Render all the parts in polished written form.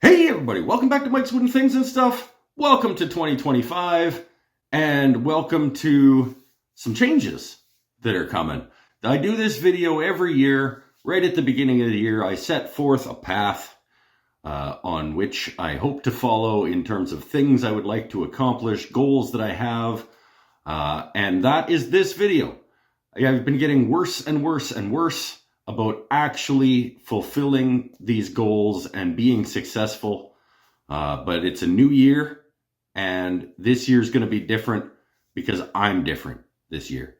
Hey everybody, welcome back to Mike's Wooden Things and Stuff. Welcome to 2025 and welcome to some changes that are coming. I do this video every year. Right at the beginning of the year, I set forth a path on which I hope to follow in terms of things I would like to accomplish, goals that I have, and that is this video. I've been getting worse and worse and worse about actually fulfilling these goals and being successful. But it's a new year, and this year's going to be different because I'm different this year.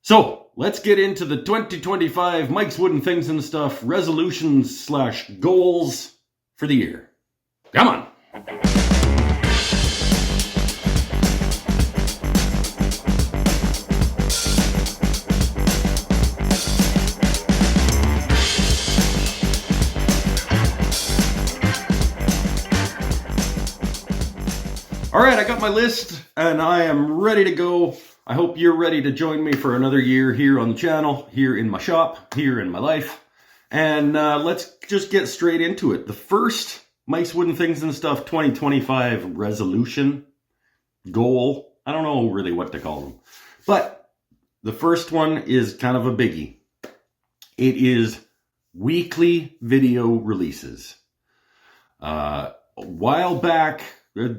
So let's get into the 2025 Mike's Wooden Things and Stuff resolutions / goals for the year. Come on. All right, I got my list and I am ready to go. I hope you're ready to join me for another year here on the channel, here in my shop, here in my life. And let's just get straight into it. The first Mike's Wooden Things and Stuff 2025 resolution, goal, I don't know really what to call them. But the first one is kind of a biggie. It is weekly video releases. A while back, a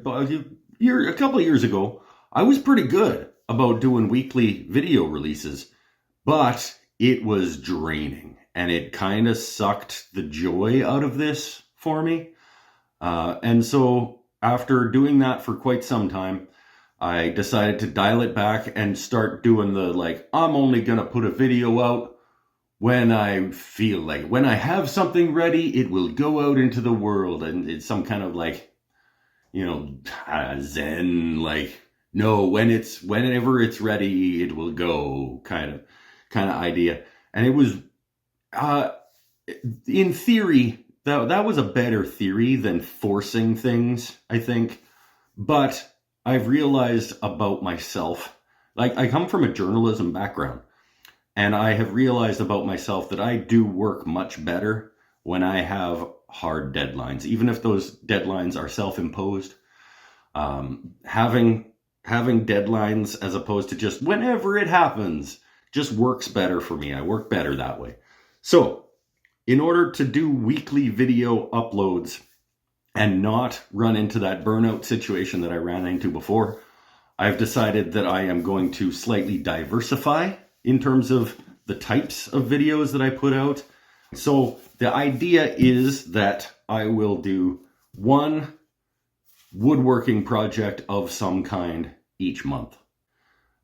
couple of years ago, I was pretty good about doing weekly video releases, but it was draining and it kind of sucked the joy out of this for me. And so after doing that for quite some time, I decided to dial it back and start doing I'm only going to put a video out when I feel like, when I have something ready, it will go out into the world. And it's some kind of zen, whenever it's ready, it will go kind of idea. And it was, in theory, that was a better theory than forcing things, I think. But I've realized about myself, I come from a journalism background, and I have realized about myself that I do work much better when I have hard deadlines, even if those deadlines are self-imposed. Having deadlines as opposed to just whenever it happens just works better for me. I work better that way. So in order to do weekly video uploads and not run into that burnout situation that I ran into before, I've decided that I am going to slightly diversify in terms of the types of videos that I put out. So the idea is that I will do one woodworking project of some kind each month.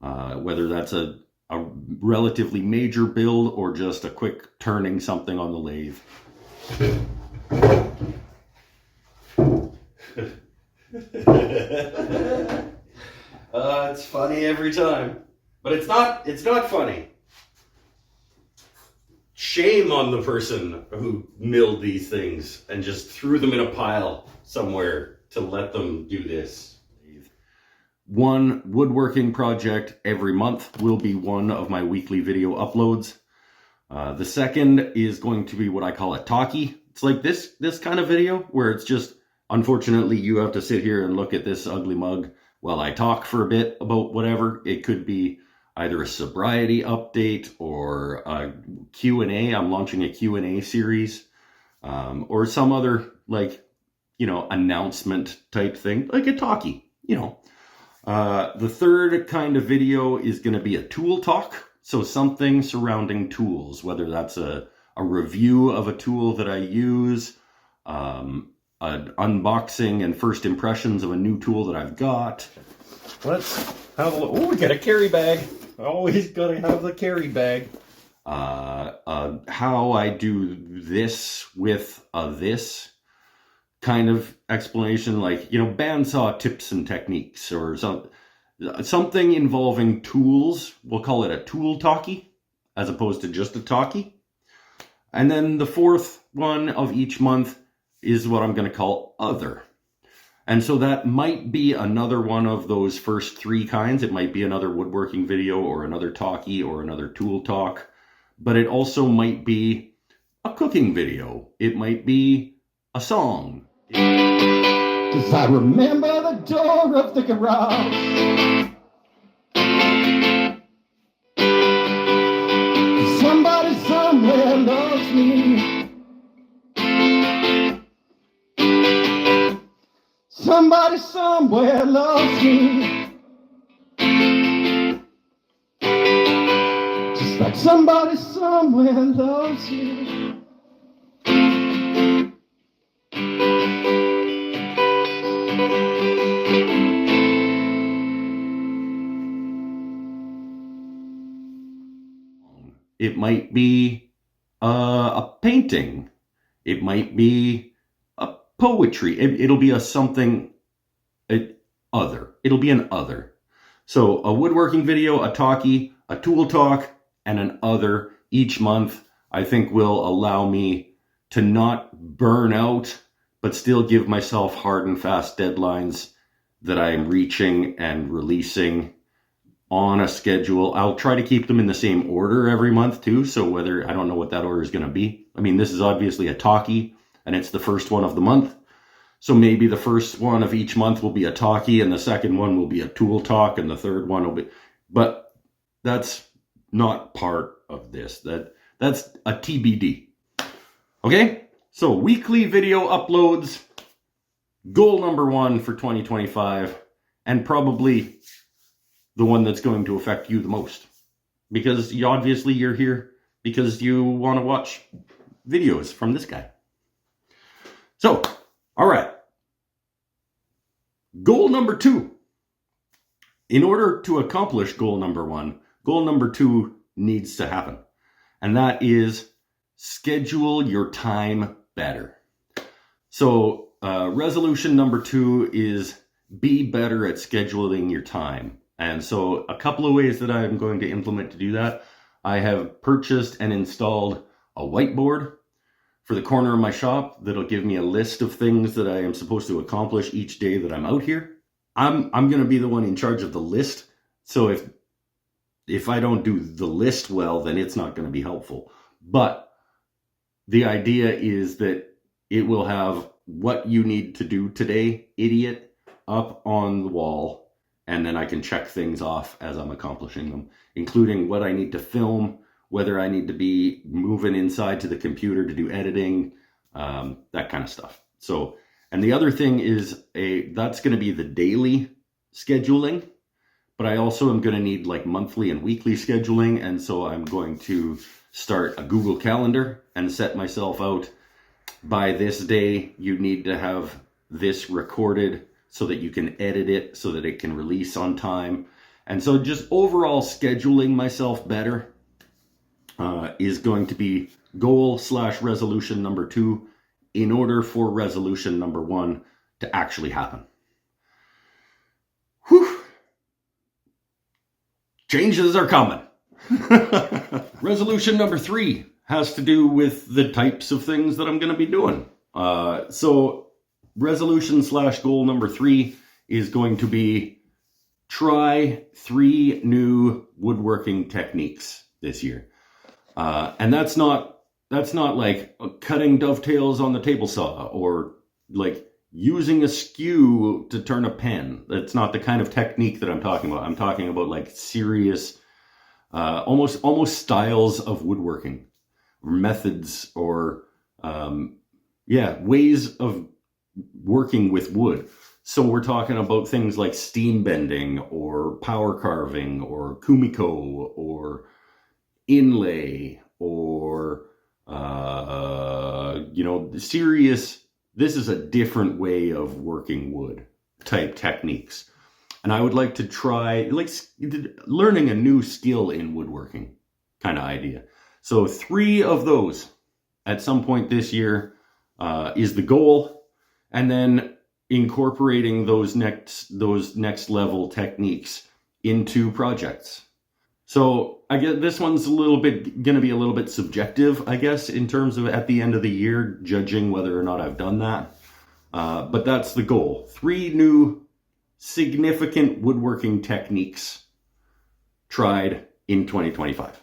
Whether that's a relatively major build or just a quick turning something on the lathe. It's funny every time, but it's not funny. Shame on the person who milled these things and just threw them in a pile somewhere to let them do this. One woodworking project every month will be one of my weekly video uploads. The second is going to be what I call a talkie. It's like this kind of video where it's just, unfortunately, you have to sit here and look at this ugly mug while I talk for a bit about whatever. It could be either a sobriety update or a Q&A. I'm launching a Q&A series, or some other announcement type thing, like a talkie, The third kind of video is going to be a tool talk. So something surrounding tools, whether that's a review of a tool that I use, an unboxing and first impressions of a new tool that I've got. Let's have a look. Oh, we got a carry bag. Always got to have the carry bag. How I do this with this kind of explanation, bandsaw tips and techniques, or something involving tools. We'll call it a tool talkie as opposed to just a talkie. And then the fourth one of each month is what I'm going to call other. And so that might be another one of those first three kinds. It might be another woodworking video or another talkie or another tool talk, but it also might be a cooking video. It might be a song. 'Cause I remember the door of the garage. Somebody somewhere loves me. Somebody somewhere loves me. Just like somebody somewhere loves you. It might be a painting. It might be a poetry. It'll be a something other. It'll be an other. So a woodworking video, a talkie, a tool talk, and an other each month, I think will allow me to not burn out, but still give myself hard and fast deadlines that I am reaching and releasing on a schedule. I'll try to keep them in the same order every month too. So whether, I don't know what that order is going to be. I mean, this is obviously a talkie and it's the first one of the month. So maybe the first one of each month will be a talkie and the second one will be a tool talk and the third one will be, but that's not part of this. That's a TBD. Okay. So weekly video uploads, goal number 1 for 2025, and probably the one that's going to affect you the most, because obviously you're here because you want to watch videos from this guy. So, all right. Goal number 2. In order to accomplish goal number 1, goal number 2 needs to happen. And that is schedule your time better. So, resolution number 2 is be better at scheduling your time. And so a couple of ways that I'm going to implement to do that. I have purchased and installed a whiteboard for the corner of my shop that'll give me a list of things that I am supposed to accomplish each day that I'm out here. I'm going to be the one in charge of the list. So if I don't do the list well, then it's not going to be helpful. But the idea is that it will have what you need to do today, idiot, up on the wall. And then I can check things off as I'm accomplishing them, including what I need to film, whether I need to be moving inside to the computer to do editing, that kind of stuff. So, and the other thing is that's going to be the daily scheduling, but I also am going to need like monthly and weekly scheduling. And so I'm going to start a Google Calendar and set myself out. By this day, you need to have this recorded so that you can edit it, so that it can release on time. And so just overall scheduling myself better is going to be goal/resolution number 2 in order for resolution number 1 to actually happen. Whew. Changes are coming. Resolution number 3 has to do with the types of things that I'm going to be doing. So resolution/goal number 3 is going to be try 3 new woodworking techniques this year. And that's not like cutting dovetails on the table saw or like using a skew to turn a pen. That's not the kind of technique that I'm talking about. I'm talking about like serious, almost styles of woodworking, or methods, or ways of working with wood. So we're talking about things like steam bending or power carving or kumiko or inlay or serious, this is a different way of working wood type techniques. And I would like to try like learning a new skill in woodworking kind of idea. So 3 of those at some point this year is the goal. And then incorporating those next level techniques into projects. So I guess this one's going to be a little bit subjective, I guess, in terms of at the end of the year, judging whether or not I've done that. But that's the goal. 3 new significant woodworking techniques tried in 2025.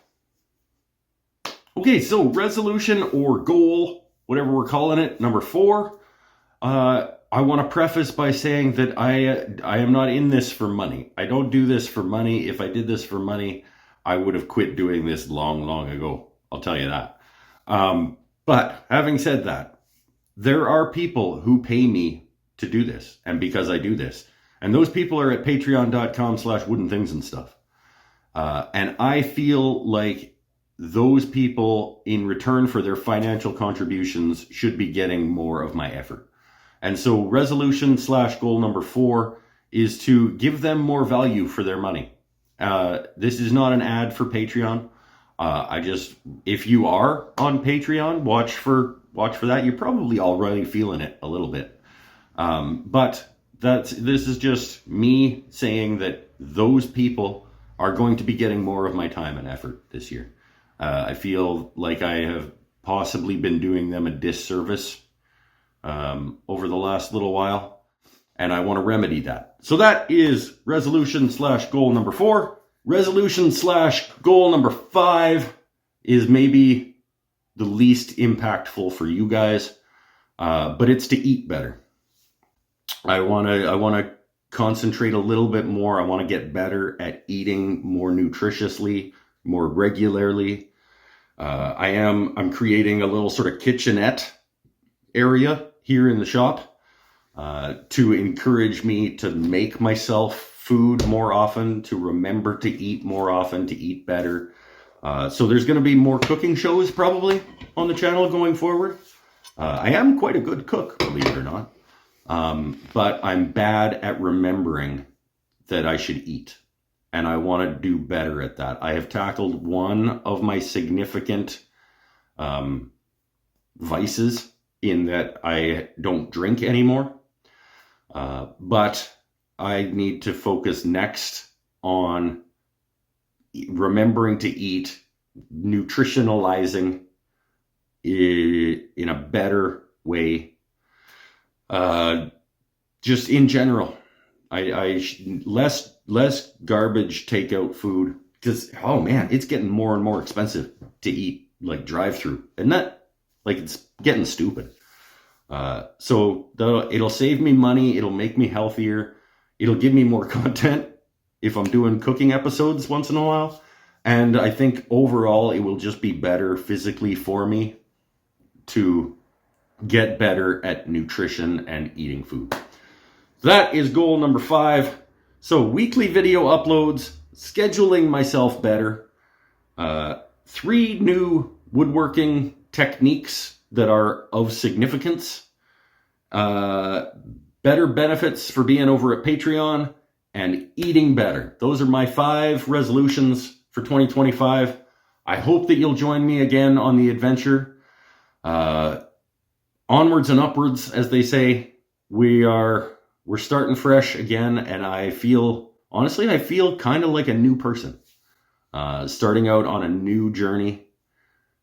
Okay, so resolution or goal whatever we're calling it, number 4, I want to preface by saying that I am not in this for money. I don't do this for money. If I did this for money, I would have quit doing this long ago. I'll tell you that. But having said that, there are people who pay me to do this, and because I do this. And those people are at patreon.com/woodenthingsandstuff. And I feel like those people, in return for their financial contributions, should be getting more of my effort. And so resolution/goal number 4 is to give them more value for their money. This is not an ad for Patreon. If you are on Patreon, watch for that. You're probably already feeling it a little bit. But this is just me saying that those people are going to be getting more of my time and effort this year. I feel like I have possibly been doing them a disservice over the last little while, and I want to remedy that. So that is resolution/goal number 4. Resolution/goal number 5 is maybe the least impactful for you guys, but it's to eat better. I want to concentrate a little bit more. I want to get better at eating more nutritiously, more regularly. I'm creating a little sort of kitchenette area here in the shop to encourage me to make myself food more often, to remember to eat more often, to eat better. So there's going to be more cooking shows probably on the channel going forward. I am quite a good cook, believe it or not. But I'm bad at remembering that I should eat. And I want to do better at that. I have tackled one of my significant vices in that I don't drink anymore. But I need to focus next on remembering to eat, nutritionalizing in a better way. Just in general, less garbage takeout food, because, oh man, it's getting more and more expensive to eat, like drive-through. Isn't that, like, it's getting stupid. So it'll save me money. It'll make me healthier. It'll give me more content if I'm doing cooking episodes once in a while. And I think overall it will just be better physically for me to get better at nutrition and eating food. That is goal number 5. So weekly video uploads, scheduling myself better, 3 new woodworking techniques that are of significance, better benefits for being over at Patreon, and eating better. Those are my 5 resolutions for 2025. I hope that you'll join me again on the adventure. Onwards and upwards, as they say. We're starting fresh again, and I feel kind of like a new person. Starting out on a new journey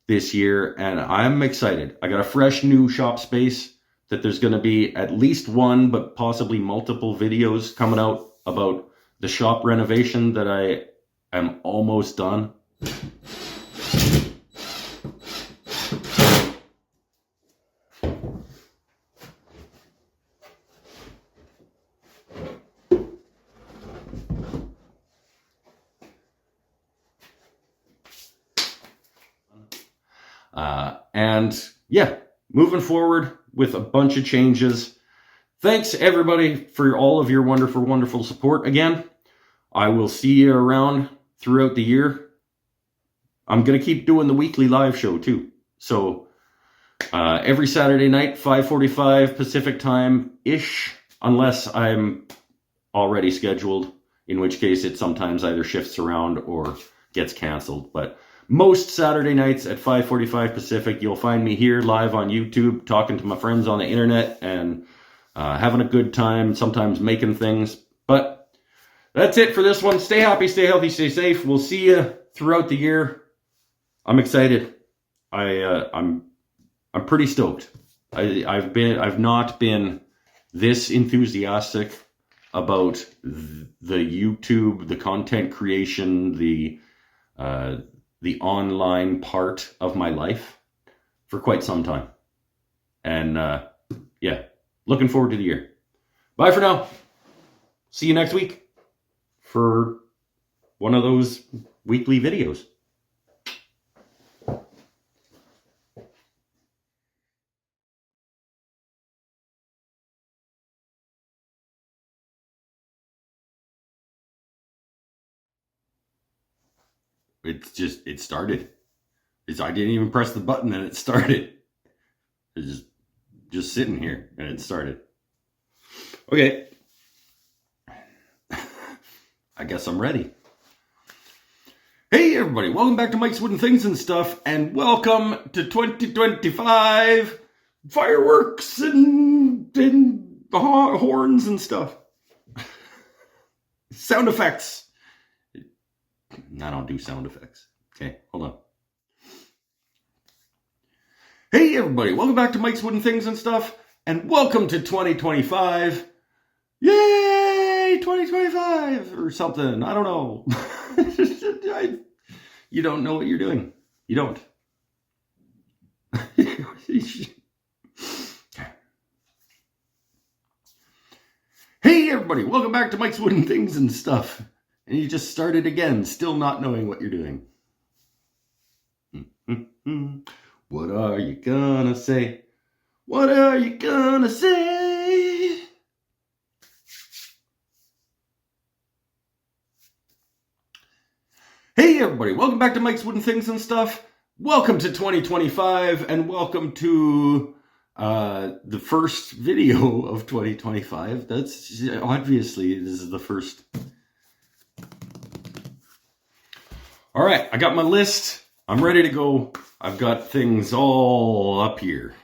this year, and I'm excited. I got a fresh new shop space that there's going to be at least one, but possibly multiple videos coming out about the shop renovation that I am almost done. And yeah, moving forward with a bunch of changes. Thanks everybody for all of your wonderful support again. I will see you around throughout the year. I'm going to keep doing the weekly live show too. So every Saturday night, 5:45 Pacific time-ish, unless I'm already scheduled, in which case it sometimes either shifts around or gets canceled. But most Saturday nights at 5:45 Pacific, you'll find me here live on YouTube, talking to my friends on the internet and having a good time, sometimes making things. But that's it for this one. Stay happy, stay healthy, stay safe. We'll see you throughout the year. I'm excited. I'm pretty stoked. I've not been this enthusiastic about the YouTube, the content creation, the online part of my life for quite some time. And yeah, looking forward to the year. Bye for now. See you next week for one of those weekly videos. It started. I didn't even press the button and it started. It's just sitting here and it started. Okay. I guess I'm ready. Hey everybody, welcome back to Mike's Wooden Things and Stuff, and welcome to 2025 fireworks and horns and stuff. Sound effects. I don't do sound effects. Okay, hold on. Hey everybody, welcome back to Mike's Wooden Things and Stuff, and welcome to 2025. Yay, 2025 or something. I don't know. You don't know what you're doing. You don't. Hey everybody, welcome back to Mike's Wooden Things and Stuff. And you just started again, still not knowing what you're doing. What are you gonna say? What are you gonna say? Hey everybody, welcome back to Mike's Wooden Things and Stuff. Welcome to 2025 and welcome to the first video of 2025. That's obviously this is the first. All right, I got my list. I'm ready to go. I've got things all up here.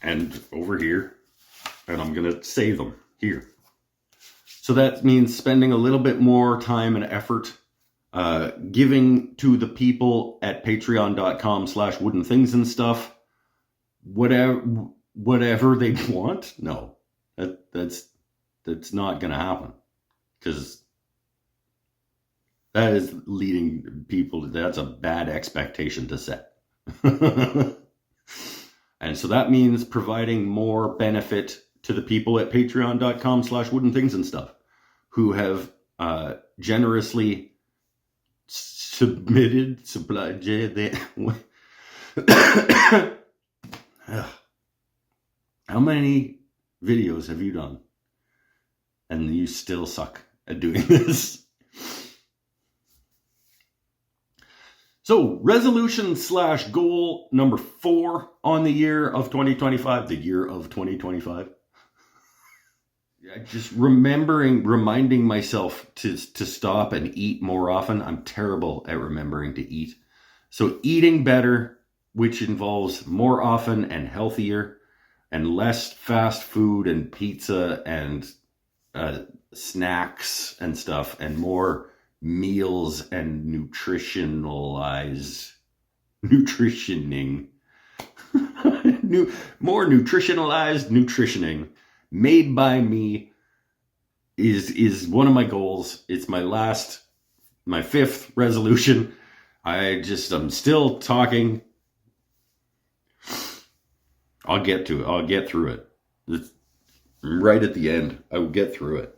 And over here. And I'm going to save them here. So that means spending a little bit more time and effort giving to the people at patreon.com/wooden things and stuff whatever they want. No, that's not going to happen. Because that is leading people to, that's a bad expectation to set. And so that means providing more benefit to the people at patreon.com/wooden things and stuff who have generously supplied. How many videos have you done? And you still suck at doing this. So, resolution/goal number 4 on the year of 2025, the year of 2025. Just reminding myself to stop and eat more often. I'm terrible at remembering to eat. So, eating better, which involves more often and healthier, and less fast food and pizza and snacks and stuff, and more meals and nutritioning, more nutritionalized nutritioning made by me is one of my goals. It's my 5th resolution. I'm still talking. I'll get to it. I'll get through it. It's right at the end. I will get through it.